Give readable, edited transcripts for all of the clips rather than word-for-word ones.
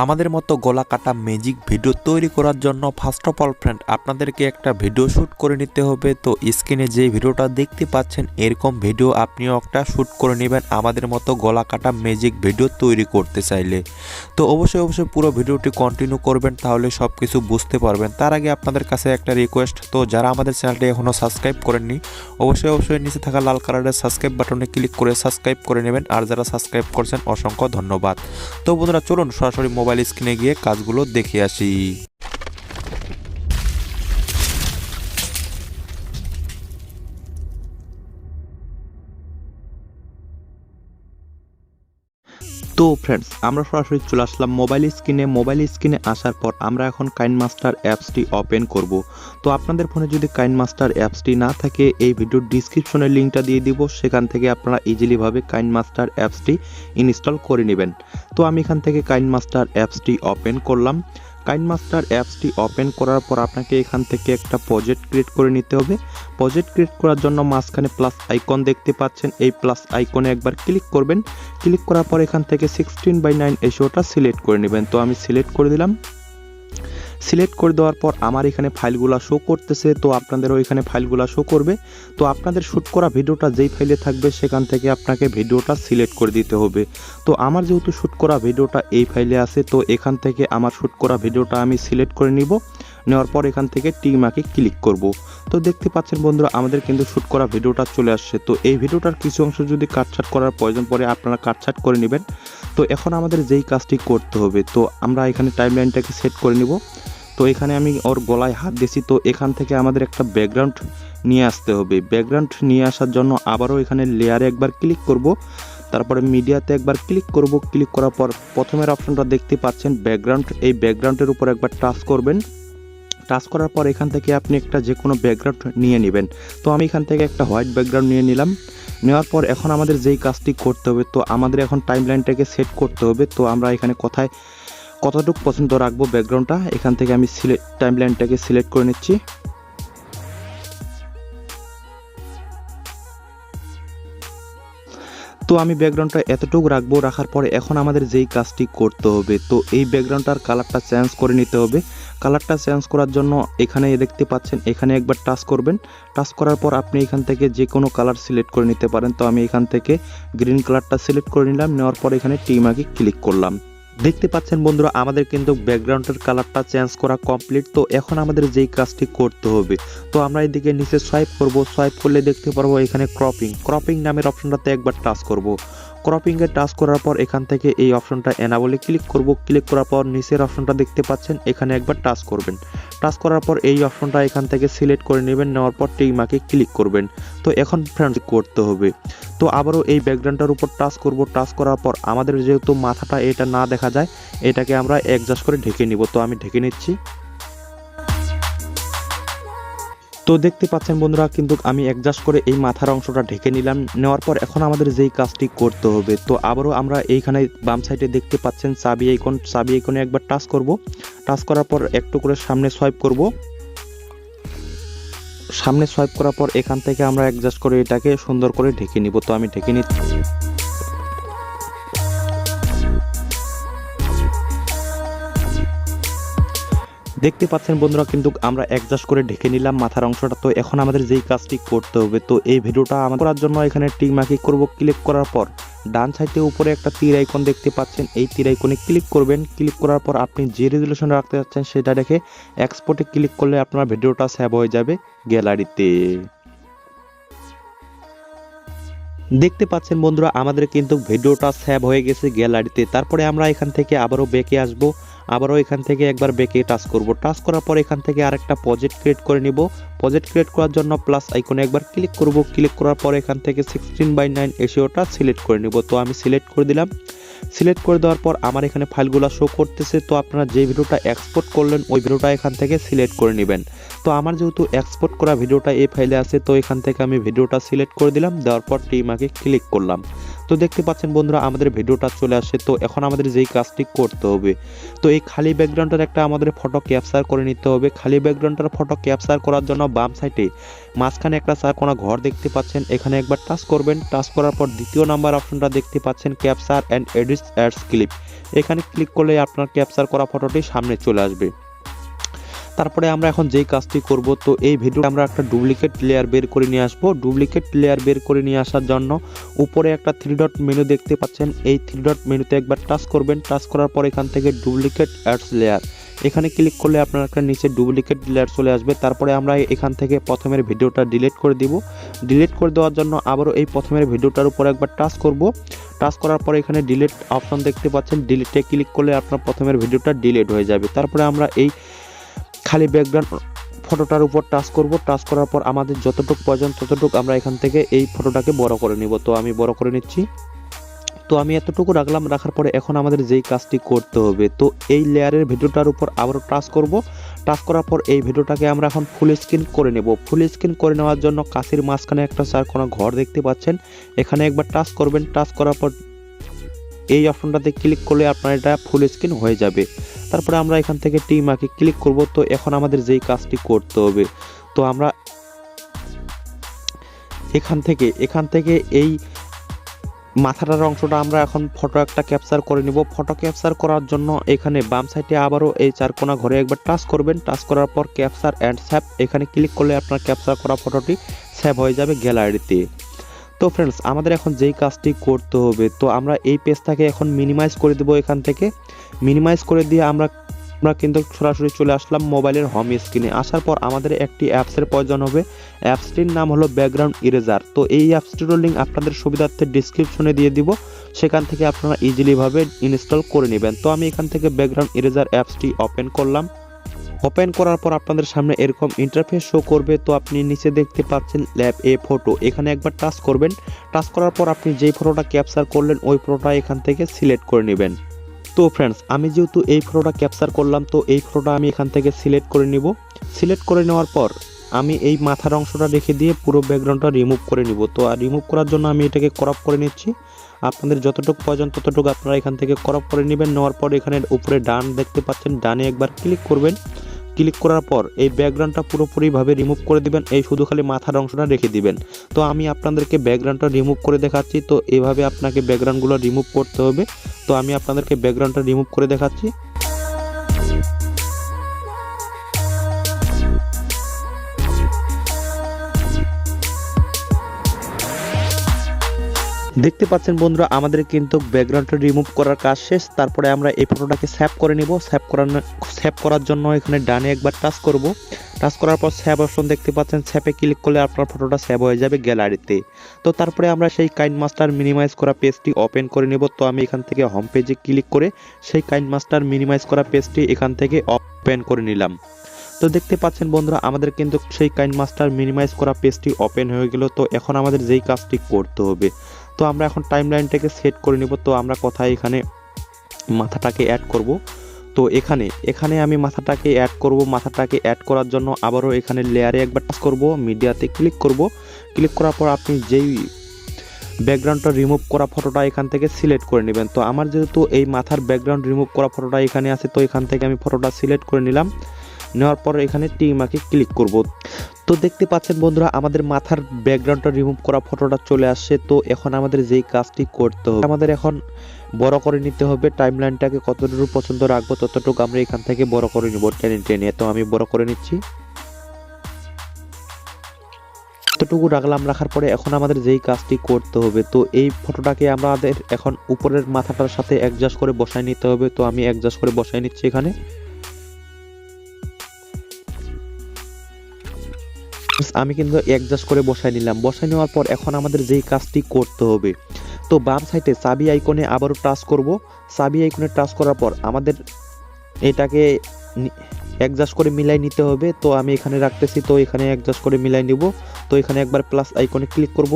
আমাদের মতো গলা কাটা ম্যাজিক ভিডিও তৈরি করার জন্য ফার্স্ট অফ অল ফ্রেন্ড আপনাদেরকে একটা ভিডিও শ্যুট করে নিতে হবে। তো স্ক্রিনে যে ভিডিওটা দেখতে পাচ্ছেন এরকম ভিডিও আপনিও একটা শ্যুট করে নেবেন আমাদের মতো গলা কাটা ম্যাজিক ভিডিও তৈরি করতে চাইলে। তো অবশ্যই পুরো ভিডিওটি কন্টিনিউ করবেন, তাহলে সব কিছু বুঝতে পারবেন। তার আগে আপনাদের কাছে একটা রিকোয়েস্ট, তো যারা আমাদের চ্যানেলটি এখনও সাবস্ক্রাইব করেননি অবশ্যই নিচে থাকা লাল কালারের সাবস্ক্রাইব বাটনে ক্লিক করে সাবস্ক্রাইব করে নেবেন। আর যারা সাবস্ক্রাইব করছেন অসংখ্য ধন্যবাদ। তো বন্ধুরা চলুন সরাসরি মোবাইল স্ক্রিনে গিয়ে কাজগুলো দেখে আসি। তো ফ্রেন্ডস আমরা সরাসরি চলে আসলাম মোবাইল স্ক্রিনে আসার পর আমরা এখন কাইনমাস্টার অ্যাপসটি ওপেন করব। তো আপনাদের ফোনে যদি কাইনমাস্টার অ্যাপসটি না থাকে এই ভিডিওর ডিসক্রিপশনে লিঙ্কটা দিয়ে দিব, সেখান থেকে আপনারা ইজিলি ভাবে কাইনমাস্টার অ্যাপসটি ইনস্টল করে নেবেন। তো আমি এখান থেকে কাইনমাস্টার অ্যাপসটি ওপেন করলাম। কাইনমাস্টার অ্যাপসটি ওপেন করার পর আপনাকে এখান থেকে একটা প্রজেক্ট ক্রিয়েট করে নিতে হবে। প্রজেক্ট ক্রিয়েট করার জন্য মাঝখানে প্লাস আইকন দেখতে পাচ্ছেন, এই প্লাস আইকনে একবার ক্লিক করবেন। ক্লিক করার পর এখান থেকে 16:9 রেশিওটা সিলেক্ট করে নেবেন। তো আমি সিলেক্ট করে দিলাম। সিলেক্ট করে দেওয়ার পর আমার এখানে ফাইলগুলো শো করতেছে, তো আপনাদেরও এখানে ফাইলগুলো শো করবে। তো আপনাদের শ্যুট করা ভিডিওটা যেই ফাইলে থাকবে সেখান থেকে আপনাকে ভিডিওটা সিলেক্ট করে দিতে হবে। তো আমার যেহেতু শ্যুট করা ভিডিওটা এই ফাইলে আছে, তো এখান থেকে আমার শ্যুট করা ভিডিওটা আমি সিলেক্ট করে নিব। নেওয়ার পর এখান থেকে টিমাকে ক্লিক করব। তো দেখতে পাচ্ছেন বন্ধুরা আমাদের কিন্তু শ্যুট করা ভিডিওটা চলে আসছে। তো এই ভিডিওটার কিছু অংশ যদি কাটছাট করার প্রয়োজন পড়ে আপনারা কাটছাট করে নেবেন। তো এখন আমাদের যেই কাজটি করতে হবে, তো আমরা এখানে টাইমলাইনটাকে সেট করে নিব। তো এখানে আমি ওর গলায় হাত দিয়েছি, তো এখান থেকে আমাদের একটা ব্যাকগ্রাউন্ড নিয়ে আসতে হবে। ব্যাকগ্রাউন্ড নিয়ে আসার জন্য আবারও এখানে লেয়ারে একবার ক্লিক করব, তারপরে মিডিয়াতে একবার ক্লিক করব। ক্লিক করার পর প্রথমের অপশনটা দেখতে পাচ্ছেন ব্যাকগ্রাউন্ড, এই ব্যাকগ্রাউন্ডের উপর একবার টাচ করবেন। টাচ করার পর এখান থেকে আপনি একটা যে কোনো ব্যাকগ্রাউন্ড নিয়ে নেবেন। তো আমি এখান থেকে একটা হোয়াইট ব্যাকগ্রাউন্ড নিয়ে নিলাম। নেওয়ার পর এখন আমাদের যেই কাজটি করতে হবে, তো আমাদের এখন টাইমলাইনটাকে সেট করতে হবে। তো আমরা এখানে কতটুকু পছন্দ রাখবো ব্যাকগ্রাউন্ডটা, এখান থেকে আমি টাইমলাইনটাকে সিলেক্ট করে নিচ্ছি। তো আমি ব্যাকগ্রাউন্ডটা এতটুকু রাখবো। রাখার পরে এখন আমাদের যেই কাজটি করতে হবে, তো এই ব্যাকগ্রাউন্ডটার কালারটা চেঞ্জ করে নিতে হবে। কালারটা চেঞ্জ করার জন্য এখানে দেখতে পাচ্ছেন, এখানে একবার টাচ করবেন। টাচ করার পর আপনি এখান থেকে যে কোনো কালার সিলেক্ট করে নিতে পারেন। তো আমি এখান থেকে গ্রিন কালারটা সিলেক্ট করে নিলাম। নেওয়ার পর এখানে টিমাকে ক্লিক করলাম। দেখতে পাচ্ছেন বন্ধুরা আমাদের কিন্তু ব্যাকগ্রাউন্ডের কালারটা চেঞ্জ করা কমপ্লিট। তো এখন আমাদের যেই কাজটি করতে হবে, তো আমরা এদিকে নিচে সোয়াইপ করব। সোয়াইপ করলে দেখতে পারবো এখানে ক্রপিং নামের অপশনটাতে একবার টাচ করব। ক্রপিংয়ে টাচ করার পর এখান থেকে এই অপশনটা এনাবলে ক্লিক করব। ক্লিক করার পর নিচের অপশনটা দেখতে পাচ্ছেন, এখানে একবার টাচ করবেন। টাচ করার পর এই অপশনটা এখান থেকে সিলেক্ট করে নেবেন। নেওয়ার পর টিমাকে ক্লিক করবেন। তো এখন ফ্রেন্ডস করতে হবে, তো আবারও এই ব্যাকগ্রাউন্ডটার উপর টাচ করব। টাচ করার পর আমাদের যেহেতু মাথাটা এটা না দেখা যায়, এটাকে আমরা অ্যাডজাস্ট করে ঢেকে নিব। তো আমি ঢেকে নিচ্ছি। তো দেখতে পাচ্ছেন বন্ধুরা কিন্তু আমি অ্যাডজাস্ট করে এই মাথার অংশটা ঢেকে নিলাম। নেওয়ার পর এখন আমাদের যেই কাজটি করতে হবে, তো আবারও আমরা এইখানে বাম সাইডে দেখতে পাচ্ছেন চাবি আইকনে একবার টাচ করব। টাচ করার পর একটু করে সামনে সোয়াইপ করব। সামনে সোয়াইপ করার পর এখান থেকে আমরা অ্যাডজাস্ট করে এটাকে সুন্দর করে ঢেকে নিব। তো আমি ঢেকে নিচ্ছি। দেখতে পাচ্ছেন বন্ধুরা কিন্তু আমরা অ্যাডজাস্ট করে ঢেকে নিলাম মাথার অংশটা। তো এখন আমাদের যেই কাজটি করতে হবে, তো এই ভিডিওটা আমাদের করার জন্য এখানে টিকমার্ক করব। ক্লিক করার পর ডান সাইডে উপরে একটা তীর আইকন দেখতে পাচ্ছেন, এই তীর আইকনে ক্লিক করবেন। ক্লিক করার পর আপনি যে রেজুলেশন রাখতে যাচ্ছেন সেটা রেখে এক্সপোর্টে ক্লিক করলে আপনার ভিডিওটা সেভ হয়ে যাবে গ্যালারিতে। দেখতে পাচ্ছেন বন্ধুরা আমাদের কিন্তু ভিডিওটা সেভ হয়ে গেছে গ্যালারিতে। তারপরে আমরা এখান থেকে আবারও ব্যাকে আসব। আবারও এখান থেকে একবার ব্যাকে টাচ করব। টাচ করার পর এখান থেকে আরেকটা প্রজেক্ট ক্রিয়েট করে নিব। প্রজেক্ট ক্রিয়েট করার জন্য প্লাস আইকনে একবার ক্লিক করব। ক্লিক করার পর এখান থেকে 16:9 রেশিওটা সিলেক্ট করে নিব। তো আমি সিলেক্ট করে দিলাম। সিলেক্ট করে দেওয়ার পর আমার এখানে ফাইলগুলো শো করতেছে। তো আপনারা যে ভিডিওটা এক্সপোর্ট করলেন ওই ভিডিওটা এখান থেকে সিলেক্ট করে নেবেন। তো আমার যেহেতু এক্সপোর্ট করা ভিডিওটা এই ফাইলে আছে, তো এখান থেকে আমি ভিডিওটা সিলেক্ট করে দিলাম। দেওয়ার পর টিমাকে ক্লিক করলাম। তো দেখতে পাচ্ছেন বন্ধুরা আমাদের ভিডিওটা চলে আসে। তো এখন আমাদের যেই কাজটি করতে হবে, তো এই খালি ব্যাকগ্রাউন্ডের একটা আমাদের ফটো ক্যাপচার করে নিতে হবে। খালি ব্যাকগ্রাউন্ডের ফটো ক্যাপচার করার জন্য বাম সাইডে মাঝখানে একটা চারকোনা ঘর দেখতে পাচ্ছেন, এখানে একবার টাচ করবেন। টাচ করার পর দ্বিতীয় নাম্বার অপশনটা দেখতে পাচ্ছেন capture and edit ads clip, এখানে ক্লিক করলে আপনার ক্যাপচার করা ফটোটি সামনে চলে আসবে। তারপরে আমরা এখন যেই কাজটি করব, তো এই ভিডিও আমরা একটা ডুপ্লিকেট লেয়ার বের করে নিয়ে আসবো। ডুপ্লিকেট লেয়ার বের করে নিয়ে আসার জন্য উপরে একটা 3 ডট মেনু দেখতে পাচ্ছেন, এই 3 ডট মেনুতে একবার টাচ করবেন। টাচ করার পর এখান থেকে ডুপ্লিকেট অ্যাডস লেয়ার, এখানে ক্লিক করলে আপনার একটা নিচে ডুপ্লিকেট লেয়ার চলে আসবে। তারপরে আমরা এখান থেকে প্রথমের ভিডিওটা ডিলিট করে দিব। ডিলিট করে দেওয়ার জন্য আবারও এই প্রথমের ভিডিওটার উপর একবার টাচ করব। টাচ করার পর এখানে ডিলিট অপশন দেখতে পাচ্ছেন, ডিলিটে ক্লিক করলে আপনার প্রথমের ভিডিওটা ডিলিট হয়ে যাবে। তারপরে আমরা এই খালি ব্যাকগ্রাউন্ড ফটোটার উপর টাচ করব। টাচ করার পর আমাদের যতটুকু প্রয়োজন ততটুকু আমরা এখান থেকে এই ফটোটাকে বড় করে নিব। তো আমি বড় করে নিচ্ছি। তো আমি এতটুকু রাখলাম। রাখার পরে এখন আমাদের যেই কাজটি করতে হবে, তো এই লেয়ারের ভিডিওটার উপর আবারও টাচ করব। টাচ করার পর এই ভিডিওটাকে আমরা এখন ফুল স্ক্রিন করে নেব। ফুল স্ক্রিন করে নেওয়ার জন্য কাছের মাঝখানে একটা চারকোনা ঘর দেখতে পাচ্ছেন, এখানে একবার টাচ করবেন। টাচ করার পর এই অপশনটাতে ক্লিক করলে আপনার এটা ফুল স্ক্রিন হয়ে যাবে। তারপরে আমরা এখান থেকে টিমাকে ক্লিক করব। তো এখন আমাদের যেই কাজটি করতে হবে, তো আমরা এখান থেকে এই মাথাটার অংশটা আমরা এখন ফটো একটা ক্যাপচার করে নিব। ফটো ক্যাপচার করার জন্য এখানে বাম সাইডে আবারও এই চারকোনা ঘরে একবার টাচ করবেন। টাচ করার পর ক্যাপচার অ্যান্ড সেভ, এখানে ক্লিক করলে আপনার ক্যাপচার করা ফটোটি সেভ হয়ে যাবে গ্যালারিতে। তো ফ্রেন্ডস, আমাদের এখন যেই কাজটি করতে হবে, তো আমরা এই পেজটাকে এখন মিনিমাইজ করে দেব। এখান থেকে মিনিমাইজ করে দিয়ে আমরা কিন্তু সরাসরি চলে আসলাম মোবাইলের হোম স্ক্রিনে। আসার পর আমাদের একটি অ্যাপসের প্রয়োজন হবে। অ্যাপসটির নাম হলো ব্যাকগ্রাউন্ড ইরেজার। তো এই অ্যাপসটির লিঙ্ক আপনাদের সুবিধার্থে ডিসক্রিপশনে দিয়ে দিব, সেখান থেকে আপনারা ইজিলিভাবে ইনস্টল করে নেবেন। তো আমি এখান থেকে ব্যাকগ্রাউন্ড ইরেজার অ্যাপসটি ওপেন করলাম। ওপেন করার পর আপনাদের সামনে এরকম ইন্টারফেস শো করবে। তো আপনি নিচে দেখতে পাচ্ছেন ল্যাব এ ফটো, এখানে একবার টাচ করবেন। টাচ করার পর আপনি যেই ফটোটা ক্যাপচার করলেন ওই ফটোটা এখান থেকে সিলেক্ট করে নেবেন। তো ফ্রেন্ডস, আমি যেহেতু এই ফটোটা ক্যাপচার করলাম, তো এই ফটোটা আমি এখান থেকে সিলেক্ট করে নিব। সিলেক্ট করে নেওয়ার পর আমি এই মাথার অংশটা রেখে দিয়ে পুরো ব্যাকগ্রাউন্ডটা রিমুভ করে নিব। তো আর রিমুভ করার জন্য আমি এটাকে ক্রপ করে নিচ্ছি। আপনাদের যতটুকু প্রয়োজন ততটুকু আপনারা এখান থেকে ক্রপ করে নেবেন। নেওয়ার পর এখানে উপরে ডান দেখতে পাচ্ছেন, ডানে একবার ক্লিক করবেন। ক্লিক করার পর এই ব্যাকগ্রাউন্ডটা পুরোপুরিভাবে রিমুভ করে দিবেন, এই শুধু খালি মাথার অংশটা রেখে দিবেন। তো আমি আপনাদেরকে ব্যাকগ্রাউন্ডটা রিমুভ করে দেখাচ্ছি। তো এইভাবে আপনাকে ব্যাকগ্রাউন্ডগুলো রিমুভ করতে হবে। তো আমি আপনাদেরকে ব্যাকগ্রাউন্ডটা রিমুভ করে দেখাচ্ছি। দেখতে পাচ্ছেন বন্ধুরা, আমাদের কিন্তু ব্যাকগ্রাউন্ডটা রিমুভ করার কাজ শেষ। তারপরে আমরা এই ফটোটাকে সেভ করে নিব। সেভ করার জন্য এখানে ডানে একবার টাচ করব। টাচ করার পর সেভ অপশন দেখতে পাচ্ছেন, সেভে ক্লিক করলে আপনার ফটোটা সেভ হয়ে যাবে গ্যালারিতে। তো তারপরে আমরা সেই কাইনমাস্টার মিনিমাইজ করা পেজটি ওপেন করে নেব। তো আমি এখান থেকে হোম পেজে ক্লিক করে সেই কাইনমাস্টার মিনিমাইজ করা পেজটি এখান থেকে ওপেন করে নিলাম। তো দেখতে পাচ্ছেন বন্ধুরা, আমাদের কিন্তু সেই কাইনমাস্টার মিনিমাইজ করা পেজটি ওপেন হয়ে গেল। তো এখন আমাদের যেই কাজটি করতে হবে, তো আমরা এখন টাইমলাইনটাকে সেট করে নিব। তো আমরা কোথায় এখানে মাথাটাকে অ্যাড করব, তো এখানে আমি মাথাটাকে অ্যাড করব। মাথাটাকে অ্যাড করার জন্য আবারও এখানে লেয়ারে একবার টাচ করব, মিডিয়াতে ক্লিক করব। ক্লিক করার পর আপনি যেই ব্যাকগ্রাউন্ডটা রিমুভ করা ফটোটা এখান থেকে সিলেক্ট করে নেবেন। তো আমার যেহেতু এই মাথার ব্যাকগ্রাউন্ড রিমুভ করা ফটোটা এখানে আছে, তো এখান থেকে আমি ফটোটা সিলেক্ট করে নিলাম। নেওয়ার পর এখানে টিমাকে ক্লিক করব। তো দেখতে পাচ্ছেন বন্ধুরা, আমাদের মাথার ব্যাকগ্রাউন্ডটা রিমুভ করা ফটোটা চলে আসছে। তো এখন আমাদের যেই কাজটি করতে হবে, আমাদের এখন বড় করে নিতে হবে। টাইমলাইনটাকে কতটুকু পছন্দ রাখবো ততটুকু আমরা এখান থেকে বড় করে নিব, টেনে। তো আমি বড় করে নিচ্ছি। এতটুকু রাখলাম। রাখার পরে এখন আমাদের যেই কাজটি করতে হবে, তো এই ফটোটাকে আমাদের এখন উপরের মাথাটার সাথে অ্যাডজাস্ট করে বসায় নিতে হবে। তো আমি অ্যাডজাস্ট করে বসায় নিচ্ছি এখানে। আমি কিন্তু অ্যাডজাস্ট করে বসায় নিলাম। বসায় নেওয়ার পর এখন আমাদের যেই কাজটি করতে হবে, তো বাম সাইডে চাবি আইকনে আবারও টাচ করব। চাবি আইকনে টাচ করার পর আমাদের এটাকে অ্যাডজাস্ট করে মিলাই নিতে হবে। তো আমি এখানে রাখতেছি, তো এখানে অ্যাডজাস্ট করে মিলাই নিব। তো এখানে একবার প্লাস আইকনে ক্লিক করব।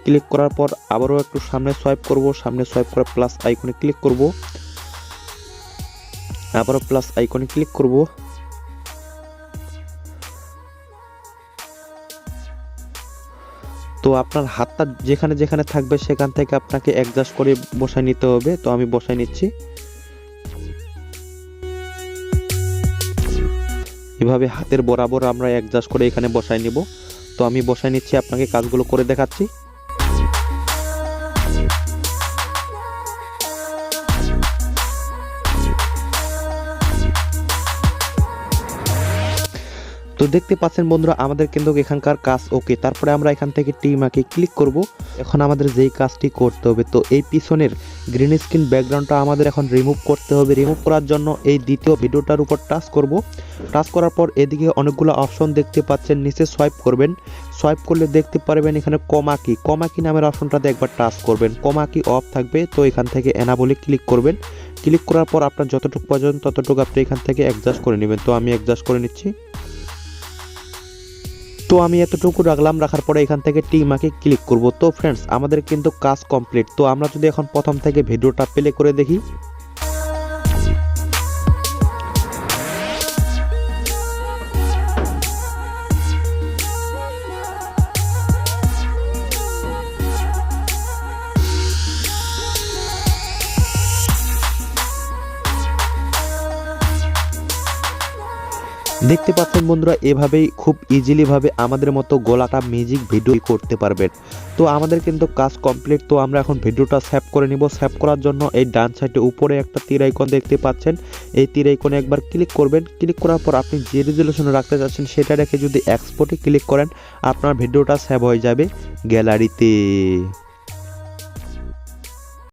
ক্লিক করার পর আবারও একটু সামনে সোয়াইপ করব। সামনে সোয়াইপ করে প্লাস আইকনে ক্লিক করব। আবারও প্লাস আইকনে ক্লিক করব। তো তো আপনার হাতটা যেখানে যেখানে থাকবে সেখান থেকে আপনাকে অ্যাডজাস্ট করে বসায় নিতে হবে। তো আমি বসায় নিচ্ছি। এভাবে হাতের বরাবর আমরা অ্যাডজাস্ট করে এখানে বসায় নিব। তো আমি বসায় নিচ্ছি, আপনাকে কাজগুলো করে দেখাচ্ছি। তো দেখতে পাচ্ছেন বন্ধুরা, আমাদের কিন্তু এখানকার কাজ ওকে। তারপরে আমরা এখান থেকে টিমাকে ক্লিক করব। এখন আমাদের যেই কাজটি করতে হবে, তো এই পিছনের গ্রিন স্ক্রিন ব্যাকগ্রাউন্ডটা আমাদের এখন রিমুভ করতে হবে। রিমুভ করার জন্য এই দ্বিতীয় ভিডিওটার উপর টাচ করব। টাচ করার পর এদিকে অনেকগুলো অপশন দেখতে পাচ্ছেন, নিচে সোয়াইপ করবেন। সোয়াইপ করলে দেখতে পারবেন এখানে কমা কি নামের অপশনটাতে একবার টাচ করবেন। কমা কি অফ থাকবে, তো এখান থেকে এনাবলে ক্লিক করবেন। ক্লিক করার পর আপনার যতটুকু প্রয়োজন ততটুকু আপনি এখান থেকে অ্যাডজাস্ট করে নেবেন। তো আমি অ্যাডজাস্ট করে নিচ্ছি। তো আমি এতটুকু রাখলাম, রাখার পরে এখান থেকে টিমাকে ক্লিক করব। তো ফ্রেন্ডস, আমাদের কিন্তু কাজ কমপ্লিট। তো আমরা যদি এখন প্রথম থেকে ভিডিওটা প্লে করে দেখি। দেখতে পাচ্ছেন বন্ধুরা, এভাবেই খুব ইজিলি ভাবে আমাদের মতো গোলাটা মিউজিক ভিডিও করতে পারবেন। তো আমাদের কিন্তু কাজ কমপ্লিট। তো আমরা এখন ভিডিওটা সেভ করে নিব। সেভ করার জন্য এই ডান সাইডে উপরে একটা তীর আইকন দেখতে পাচ্ছেন, এই তীর আইকনে একবার ক্লিক করবেন। ক্লিক করার পর আপনি যে রেজুলেশনে রাখতে চাচ্ছেন সেটা রেখে যদি এক্সপোর্টে ক্লিক করেন, আপনার ভিডিওটা সেভ হয়ে যাবে গ্যালারিতে।